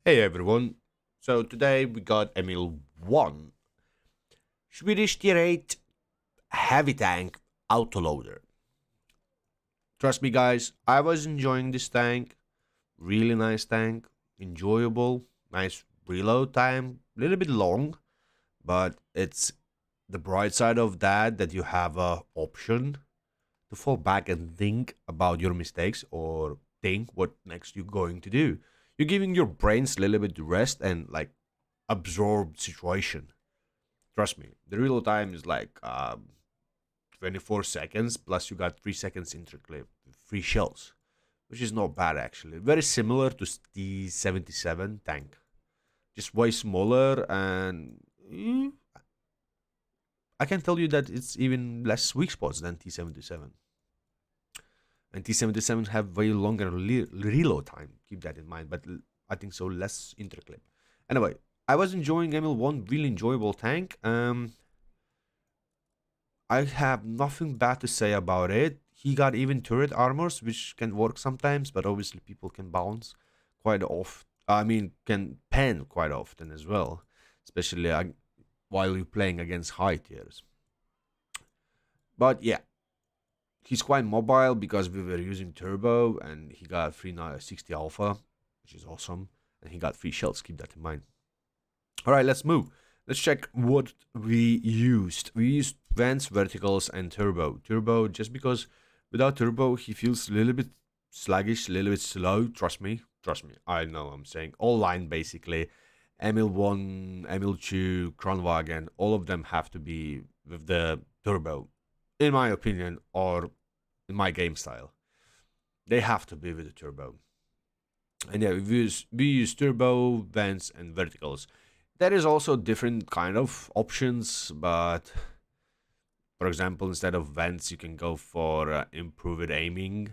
Hey everyone. So today we got Emil I, Swedish Tier 8 Heavy Tank Autoloader. Trust me guys, I was enjoying this tank. Really nice tank, enjoyable, nice reload time, a little bit long, but it's the bright side of that you have a option to fall back and think about your mistakes or think what next you're going to do. You're giving your brains a little bit rest and like absorb situation. Trust me, the reload time is like 24 seconds, plus you got 3 seconds interclip, free shells, which is not bad actually. Very similar to T-77 tank, just way smaller, and I can tell you that it's even less weak spots than T-77. And T-77 have way longer reload time, keep that in mind, but I think so less interclip. Anyway, I was enjoying ML1, really enjoyable tank. I have nothing bad to say about it. He got even turret armors, which can work sometimes, but obviously people can bounce quite often. I mean, can pen quite often as well, especially while you're playing against high tiers. But yeah, he's quite mobile because we were using turbo, and he got 360 alpha, which is awesome, and he got free shells. Keep that in mind. All right, let's move. Let's check what we used. We used vents, verticals, and turbo. Turbo, just because without turbo, he feels a little bit sluggish, a little bit slow. Trust me. Trust me. I know I'm saying. All line, basically. Emil 1, Emil 2, Kronwagen, all of them have to be with the turbo, in my opinion, or in my game style. They have to be with the turbo. And yeah, we use turbo, vents, and verticals. There is also different kind of options, but for example, instead of vents, you can go for improved aiming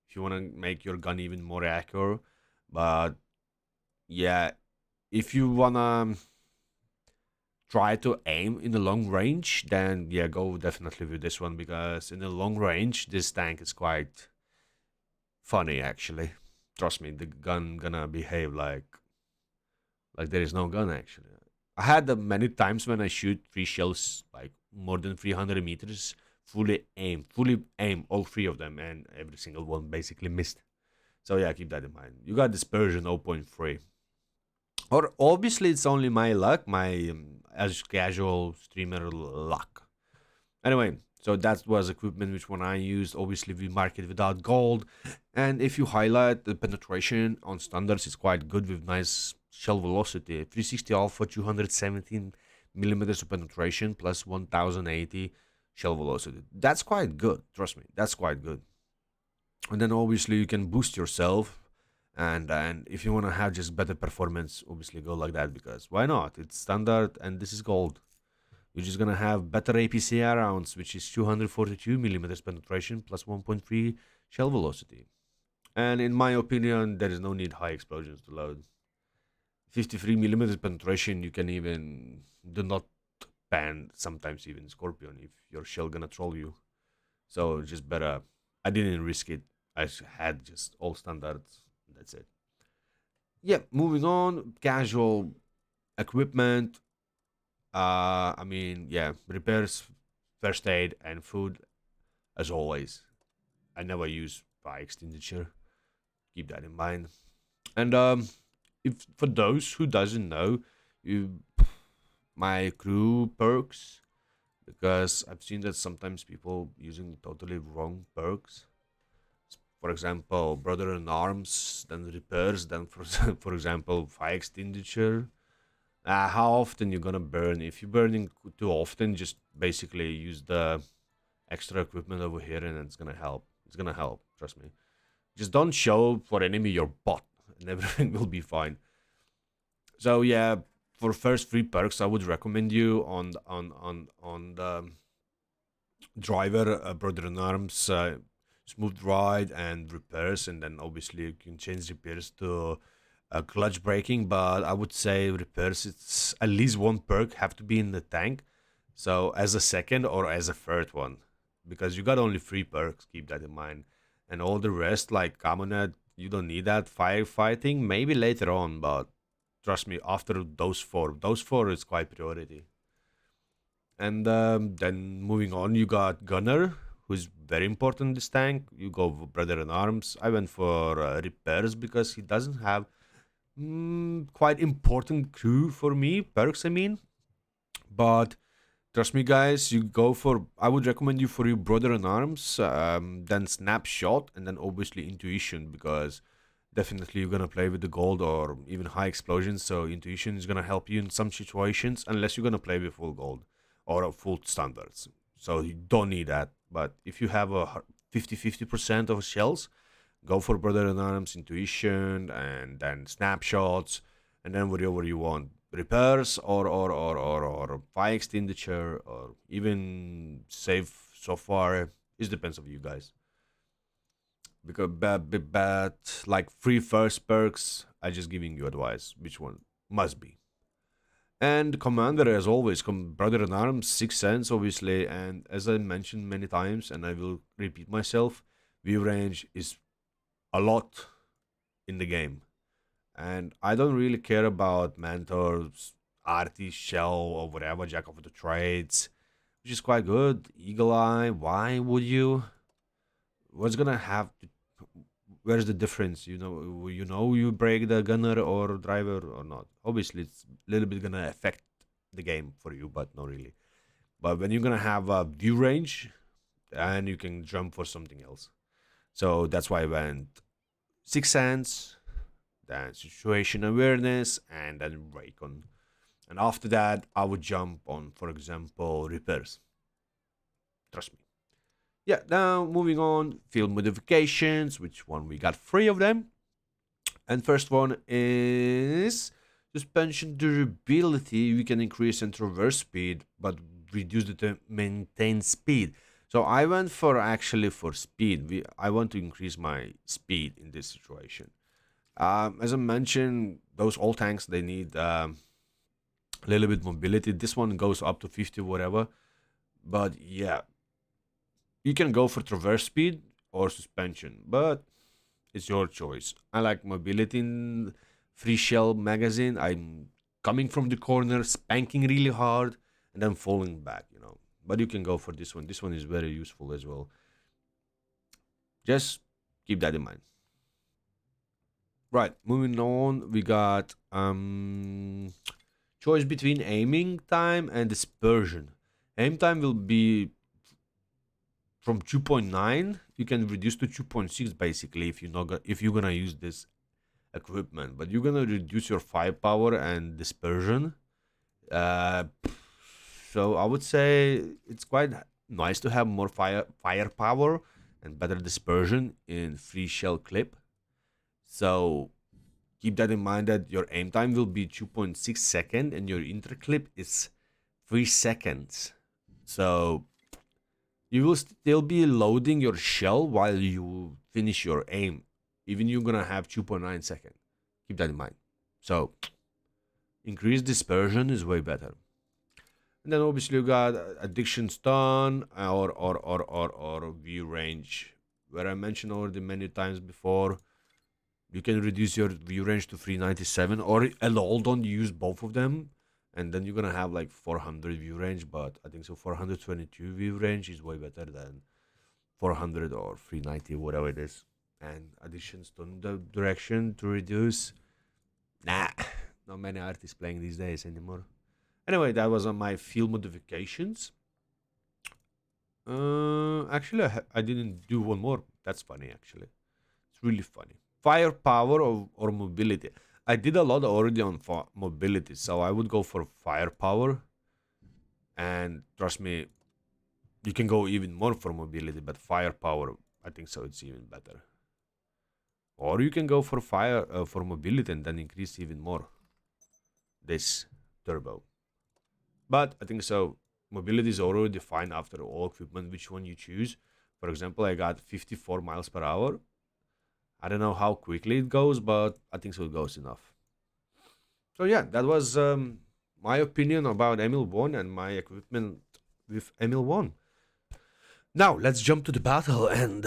if you want to make your gun even more accurate. But yeah, if you wanna try to aim in the long range, then yeah, go definitely with this one because in the long range, this tank is quite funny actually. Trust me, the gun gonna behave like there is no gun actually. I had many times when I shoot three shells like more than 300 meters, fully aim all three of them, and every single one basically missed. So yeah, keep that in mind. You got dispersion zero point 0.3. Or obviously it's only my luck, my as casual streamer luck. Anyway, so that was equipment which one I used. Obviously we mark it without gold, and if you highlight the penetration on standards, it's quite good with nice shell velocity. 360 alpha, 217 millimeters of penetration plus 1080 shell velocity. That's quite good. Trust me, that's quite good. And then obviously you can boost yourself, and if you want to have just better performance, obviously go like that because why not? It's standard and this is gold. You're just gonna have better APCR rounds, which is 242 millimeters penetration plus 1.3 shell velocity. And in my opinion, there is no need high explosions to load. 53 millimeters penetration, you can even do not ban sometimes even Scorpion if your shell gonna troll you. So just better. I didn't risk it. I had just all standards. That's it. Yeah, moving on. Casual equipment. I mean, yeah, repairs, first aid, and food as always. I never use fire extinguisher. Keep that in mind. And if for those who doesn't know, you my crew perks because I've seen that sometimes people using totally wrong perks. For example, brother in arms, then repairs, then for for example fire extinguisher. How often you're gonna burn? If you're burning too often, just basically use the extra equipment over here, and it's gonna help. It's gonna help. Trust me. Just don't show for enemy your bot, and everything will be fine. So yeah, for first three perks, I would recommend you on the driver, brother in arms, smooth ride, and repairs, and then obviously you can change repairs to clutch braking. But I would say repairs, it's at least one perk have to be in the tank. So as a second or as a third one, because you got only three perks. Keep that in mind, and all the rest like Camonet, you don't need that. Firefighting maybe later on, but trust me, after those four is quite priority. And then moving on, you got Gunner, who's very important in this tank. You go for Brother in Arms. I went for repairs because he doesn't have quite important crew for me, perks, I mean. But trust me, guys, you go for. I would recommend you for your Brother in Arms, then Snapshot, and then obviously Intuition because definitely you're gonna play with the gold or even high explosions. So Intuition is gonna help you in some situations, unless you're gonna play with full gold or full standards. So you don't need that. But if you have a 50-50% of shells, go for Brother in Arms, Intuition, and then Snapshots, and then whatever you want. Repairs or fire extinguisher or even save so far. It depends of you guys. Because but like free first perks, I just giving you advice which one must be. And commander as always, brother in arms, 6 cents obviously, and as I mentioned many times, and I will repeat myself, view range is a lot in the game. And I don't really care about mentors, arty, shell, or whatever, jack of the trades, which is quite good. Eagle eye, why would you? What's gonna have to, where's the difference? You break the gunner or driver or not. Obviously, it's a little bit gonna affect the game for you, but not really. But when you're gonna have a view range, and you can jump for something else. So that's why I went 6 cents, then situation awareness, and then Raycon. And after that, I would jump on, for example, repairs. Trust me. Yeah, now moving on, field modifications, which one we got three of them. And first one is suspension durability. We can increase and traverse speed, but reduce the maintain speed. So I went for actually for speed. I want to increase my speed in this situation. As I mentioned, those old tanks they need a little bit mobility. This one goes up to 50 whatever. But yeah, you can go for traverse speed or suspension, but it's your choice. I like mobility in free shell magazine. I'm coming from the corner, spanking really hard, and then falling back. But you can go for this one. This one is very useful as well. Just keep that in mind. Right, moving on, we got choice between aiming time and dispersion. Aim time will be from 2.9. You can reduce to 2.6 basically if you're gonna use this equipment, but you're gonna reduce your firepower and dispersion. Uh, so I would say it's quite nice to have more firepower and better dispersion in free shell clip. So keep that in mind that your aim time will be 2.6 second and your interclip is 3 seconds. So you will still be loading your shell while you finish your aim. Even you're gonna have 2.9 second. Keep that in mind. So increased dispersion is way better. And then obviously you got addiction stun or view range, where I mentioned already many times before. You can reduce your view range to 397 or all don't use both of them, and then you're gonna have like 400 view range. But I think so 422 view range is way better than 400 or 390, whatever it is. And addition stun the direction to reduce. Nah, not many artists playing these days anymore. Anyway, that was on my field modifications. Actually, I didn't do one more. That's funny, actually. It's really funny. Firepower or mobility. I did a lot already on mobility, so I would go for firepower. And trust me, you can go even more for mobility, but firepower, I think so. It's even better. Or you can go for for mobility and then increase even more this turbo. But I think so. Mobility is already defined after all equipment, which one you choose. For example, I got 54 miles per hour. I don't know how quickly it goes, but I think so it goes enough. So yeah, that was my opinion about Emil 1 and my equipment with Emil 1. Now let's jump to the battle and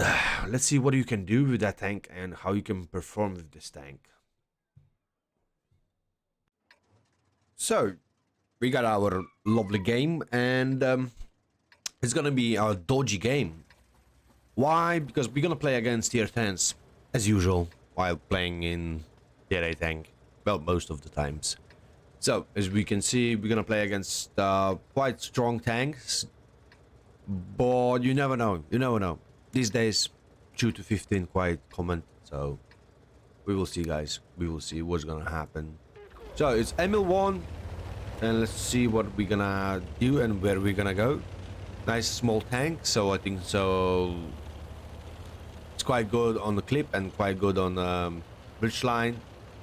let's see what you can do with that tank and how you can perform with this tank. So we got our lovely game, and it's gonna be a dodgy game. Why? Because we're gonna play against tier 10s as usual while playing in tier 8 tank. Well, most of the times. So as we can see, we're gonna play against quite strong tanks, but you never know. You never know. These days, 2 to 15 quite common. So we will see, guys. We will see what's gonna happen. So it's Emil I, and let's see what we're gonna do and where we're gonna go. Nice small tank, so I think so it's quite good on the clip and quite good on bridge line.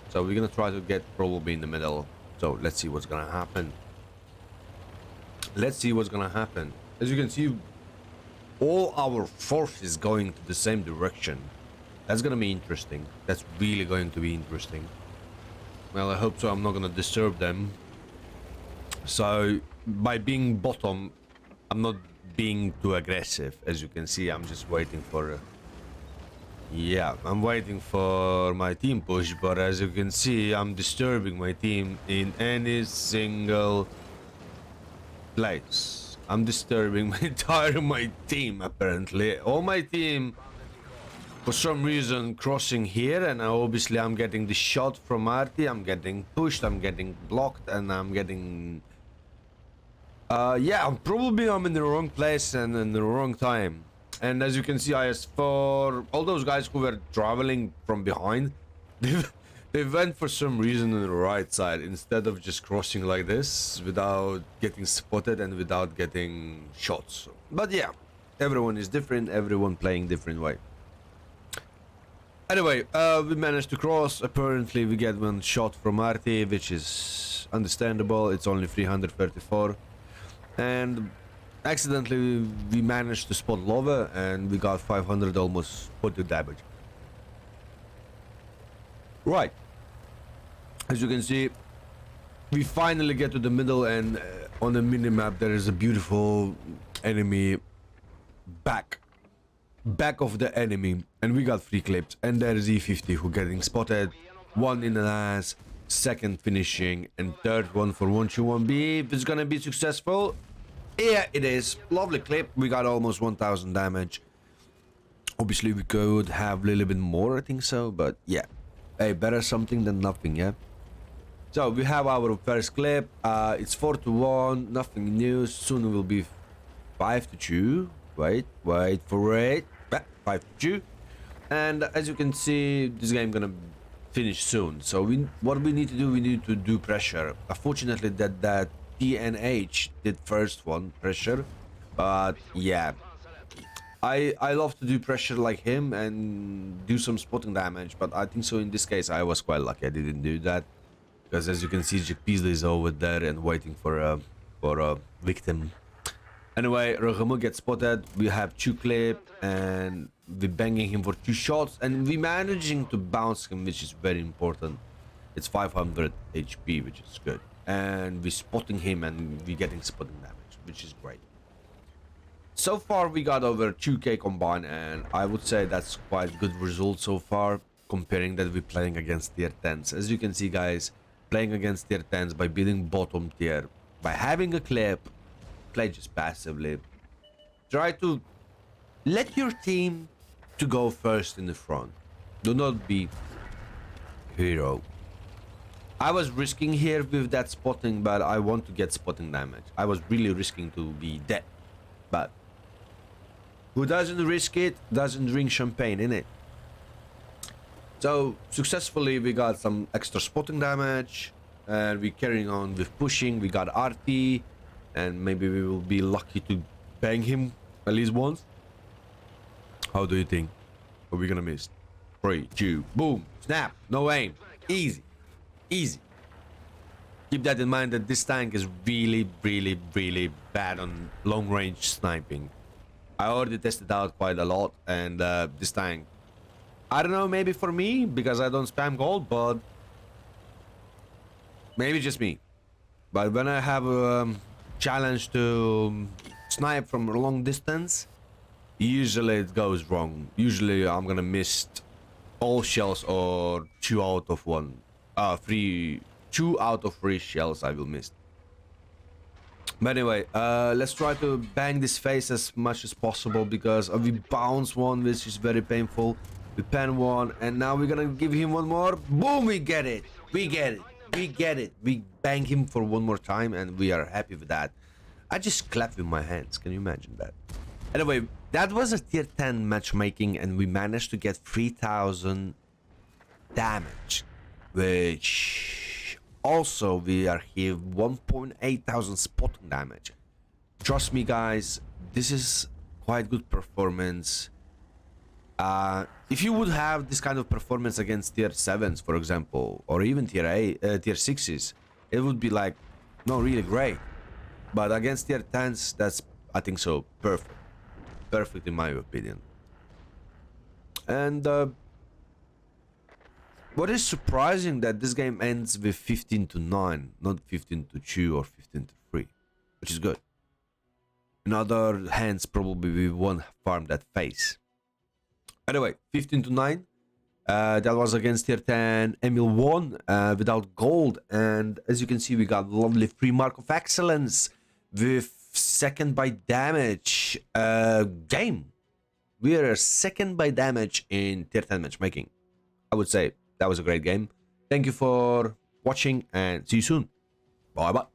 So we're gonna try to get probably in the middle. So let's see what's gonna happen. Let's see what's gonna happen. As you can see, all our force is going to the same direction. That's gonna be interesting. That's really going to be interesting. Well, I hope so. I'm not gonna disturb them. So by being bottom, I'm not being too aggressive. As you can see, I'm just waiting for yeah, I'm waiting for my team push, but as you can see, I'm disturbing my team in any single place. I'm disturbing my team apparently. All my team for some reason crossing here, and obviously I'm getting the shot from Artie. I'm getting pushed, I'm getting blocked, and I'm getting yeah, I'm in the wrong place and in the wrong time. And as you can see, for all those guys who were traveling from behind, they went for some reason on the right side instead of just crossing like this without getting spotted and without getting shots. But yeah, everyone is different, everyone playing different way. Anyway, we managed to cross. Apparently we get one shot from Artie, which is understandable. It's only 334. And accidentally we managed to spot lava, and we got 500 almost put to damage. Right, as you can see, we finally get to the middle, and on the minimap there is a beautiful enemy back of the enemy, and we got 3 clips, and there is E50 who getting spotted, 1 in the ass, 2nd finishing, and 3rd one for 121B. If it's gonna be successful, yeah, it is. Lovely clip. We got almost 1000 damage. Obviously we could have a little bit more, I think so, but yeah, hey, better something than nothing. Yeah, so we have our first clip. It's 4-1, nothing new. Soon it will be 5-2. Wait for it. 5-2. And as you can see, this game gonna finish soon. So what we need to do, we need to do pressure. Unfortunately, that TNH did first one pressure, but yeah, I love to do pressure like him and do some spotting damage. But I think so in this case I was quite lucky I didn't do that, because as you can see, Jack Peasley is over there and waiting for a victim. Anyway, Rogamu gets spotted. We have 2 clip, and we're banging him for 2 shots, and we managing to bounce him, which is very important. It's 500 HP, which is good, and we're spotting him, and we're getting spotting damage, which is great. So far we got over 2k combined, and I would say that's quite good result so far, comparing that we're playing against tier 10s. As you can see, guys, playing against tier 10s by beating bottom tier, by having a clip, play just passively. Try to let your team to go first in the front. Do not be hero. I was risking here with that spotting, but I want to get spotting damage. I was really risking to be dead, but who doesn't risk it doesn't drink champagne, innit? So successfully we got some extra spotting damage, and we're carrying on with pushing. We got RT, and maybe we will be lucky to bang him at least once. How do you think? Are we gonna miss? 3, 2, boom, snap, no aim, easy. Keep that in mind, that this tank is really bad on long range sniping. I already tested out quite a lot, and this tank, I don't know, maybe for me because I don't spam gold, but maybe just me. But when I have a challenge to snipe from a long distance, usually it goes wrong. Usually I'm gonna miss all shells or 2 out of 1. 3 2 out of 3 shells I will miss. But anyway, let's try to bang this face as much as possible, because we bounce one, which is very painful. We pen one, and now we're gonna give him one more. Boom, we get it. We get it. We get it. We bang him for one more time, and we are happy with that. I just clap with my hands. Can you imagine that? Anyway, that was a tier 10 matchmaking, and we managed to get 3000 damage, which also we are here 1.8 thousand spotting damage. Trust me, guys, this is quite good performance. If you would have this kind of performance against tier 7s, for example, or even tier 6s, it would be like not really great. But against tier 10s, that's, I think so, perfect in my opinion. And what is surprising, that this game ends with 15-9, not 15-2 or 15-3, which is good. In other hands, probably we won't farm that face. Anyway, 15-9. That was against tier 10 Emil I without gold, and as you can see, we got lovely free mark of excellence with second by damage game. We are second by damage in tier 10 matchmaking. I would say that was a great game. Thank you for watching, and see you soon. Bye bye.